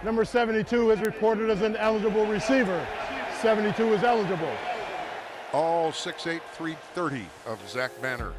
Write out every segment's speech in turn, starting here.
Number 72 is reported as an eligible receiver. 72 is eligible. All 6'8", 330 of Zach Bamner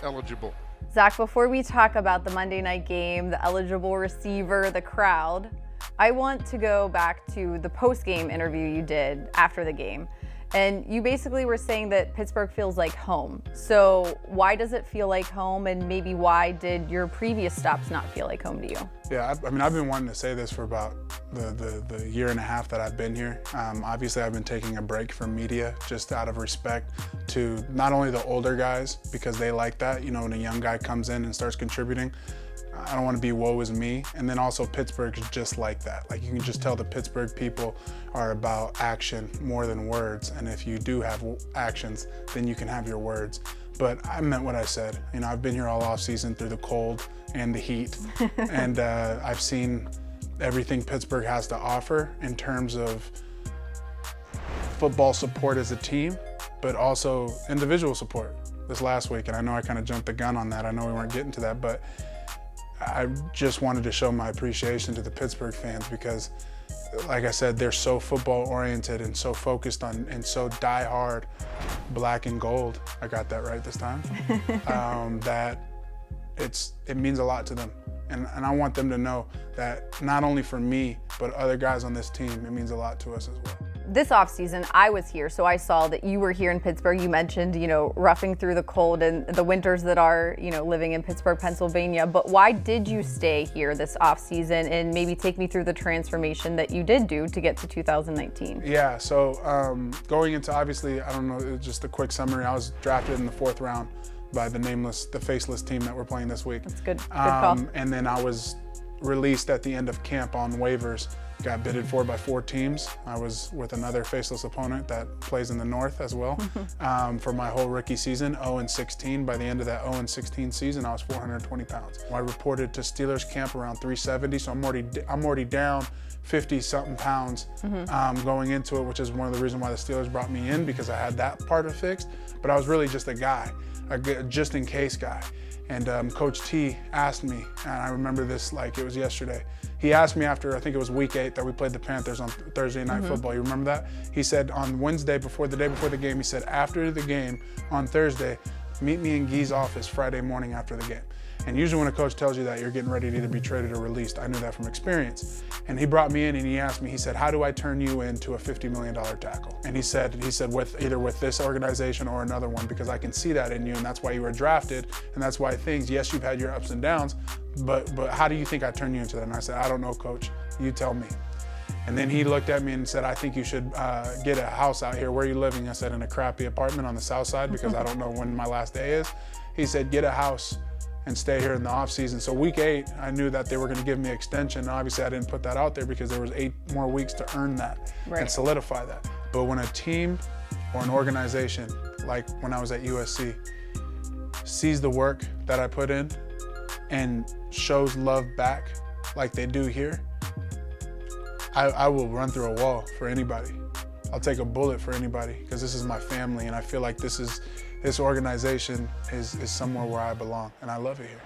eligible. Zach, before we talk about the Monday night game, the eligible receiver, the crowd, I want to go back to the post-game interview you did after the game. And you basically were saying that Pittsburgh feels like home. So why does it feel like home, and maybe why did your previous stops not feel like home to you? Yeah, I mean, I've been wanting to say this for about the year and a half that I've been here. Obviously, I've been taking a break from media just out of respect to not only the older guys, because they like that, you know, when a young guy comes in and starts contributing. I don't want to be woe is me. And then also Pittsburgh is just like that. Like, you can just tell the Pittsburgh people are about action more than words. And if you do have actions, then you can have your words. But I meant what I said. You know, I've been here all off season through the cold and the heat. And I've seen everything Pittsburgh has to offer in terms of football support as a team, but also individual support this last week. And I know I kind of jumped the gun on that. I know we weren't getting to that, but I just wanted to show my appreciation to the Pittsburgh fans because, like I said, they're so football oriented and so focused on and so die-hard black and gold. I got that right this time. That it means a lot to them. And I want them to know that not only for me, but other guys on this team, it means a lot to us as well. This offseason, I was here, so I saw that you were here in Pittsburgh. You mentioned, you know, roughing through the cold and the winters that are, you know, living in Pittsburgh, Pennsylvania. But why did you stay here this offseason, and maybe take me through the transformation that you did do to get to 2019? Yeah, so going into, obviously, I don't know, just a quick summary. I was drafted in the 4th round by the faceless team that we're playing this week. That's good. Good call. And then I was released at the end of camp on waivers. Got bidded for by 4 teams. I was with another faceless opponent that plays in the North as well. For my whole rookie season, 0-16. By the end of that 0-16 season, I was 420 pounds. I reported to Steelers camp around 370, so I'm already down 50-something pounds going into it, which is one of the reasons why the Steelers brought me in, because I had that part of fixed. But I was really just a guy, a just in case guy. And Coach T asked me, and I remember this like it was yesterday. He asked me after, I think it was week 8 that we played the Panthers on Thursday Night Football. You remember that? He said on Wednesday, the day before the game, he said, after the game on Thursday, meet me in Guy's office Friday morning after the game. And usually when a coach tells you that, you're getting ready to either be traded or released. I knew that from experience. And he brought me in and he asked me, he said, how do I turn you into a $50 million tackle? And he said either with this organization or another one, because I can see that in you, and that's why you were drafted, and that's why yes, you've had your ups and downs, but how do you think I turn you into that? And I said, I don't know, coach, you tell me. And then he looked at me and said, I think you should get a house out here. Where are you living? I said, in a crappy apartment on the south side, because I don't know when my last day is. He said, get a house and stay here in the off season. So week 8, I knew that they were going to give me extension. And obviously I didn't put that out there because there was 8 more weeks to earn that and solidify that. But when a team or an organization, like when I was at USC, sees the work that I put in and shows love back like they do here, I will run through a wall for anybody. I'll take a bullet for anybody, because this is my family, and I feel like this organization is somewhere where I belong, and I love it here.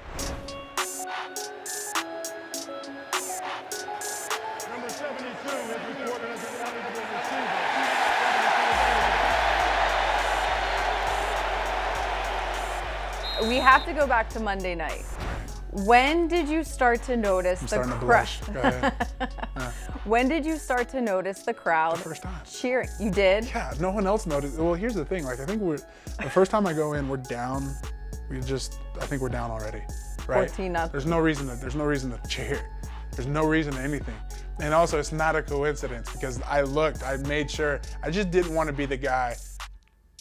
Number 72 is reported as an eligible receiver. We have to go back to Monday night. When did you start to notice the crowd? When did you start to notice the crowd The first time. cheering? You did? Yeah, no one else noticed. Well, here's the thing. Like, I think the first time I go in, we're down. I think we're down already, right? 14-0. There's no reason to cheer. There's no reason to anything. And also, it's not a coincidence, because I made sure, I just didn't want to be the guy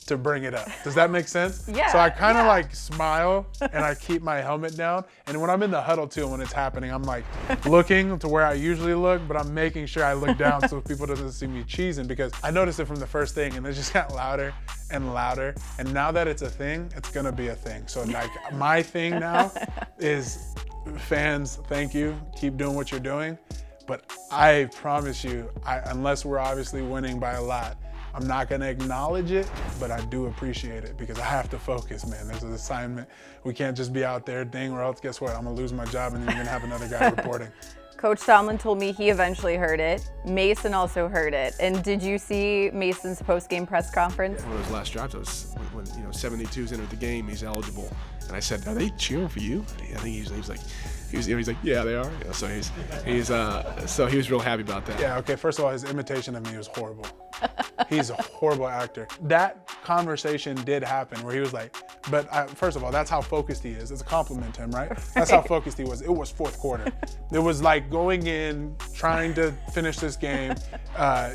to bring it up. Does that make sense? Yeah. So I kind of like smile and I keep my helmet down. And when I'm in the huddle too, when it's happening, I'm like looking to where I usually look, but I'm making sure I look down so people doesn't see me cheesing, because I noticed it from the first thing and it just got louder and louder. And now that it's a thing, it's gonna be a thing. So like my thing now is, fans, thank you. Keep doing what you're doing. But I promise you, unless we're obviously winning by a lot, I'm not gonna acknowledge it, but I do appreciate it, because I have to focus, man. There's an assignment. We can't just be out there, dang, or else guess what? I'm gonna lose my job and then you're gonna have another guy reporting. Coach Tomlin told me he eventually heard it. Mason also heard it. And did you see Mason's post-game press conference? One of those last drives, when 72's entered the game, he's eligible. And I said, "Are they cheering for you?" I think he was like, "Yeah, they are." So so he was real happy about that. Yeah. Okay. First of all, his imitation of me was horrible. He's a horrible actor. That conversation did happen where he was like, first of all, that's how focused he is. It's a compliment to him, right? That's how focused he was. It was fourth quarter. It was like going in, trying to finish this game.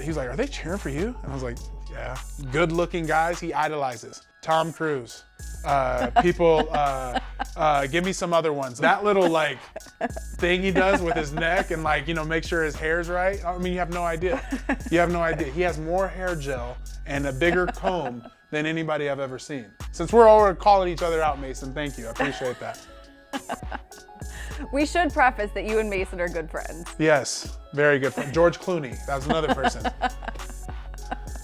He was like, "Are they cheering for you?" And I was like, "Yeah." Good looking guys he idolizes. Tom Cruise. People, give me some other ones. That little like thing he does with his neck and like, make sure his hair's right. I mean, you have no idea. You have no idea. He has more hair gel and a bigger comb than anybody I've ever seen. Since we're all calling each other out, Mason, thank you. I appreciate that. We should preface that you and Mason are good friends. Yes, very good friend. George Clooney, that was another person.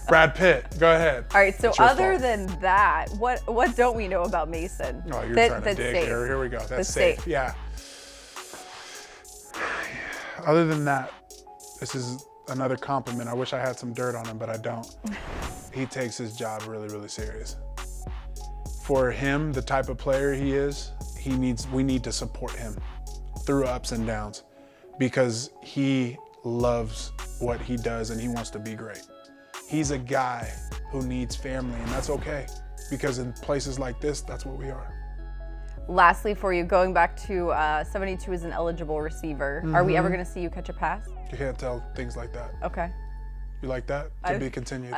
Brad Pitt, go ahead. All right, so other than that, what don't we know about Mason? Oh, you're trying to dig safe. here. Here we go. That's safe. safe. Yeah. Other than that, this is another compliment. I wish I had some dirt on him, but I don't. He takes his job really, really serious. For him, the type of player he is, we need to support him through ups and downs because he loves what he does and he wants to be great. He's a guy who needs family, and that's okay because in places like this, that's what we are. Lastly, for you, going back to 72 is an eligible receiver. Are we ever going to see you catch a pass? You can't tell things like that. Okay. You like that? To be continued.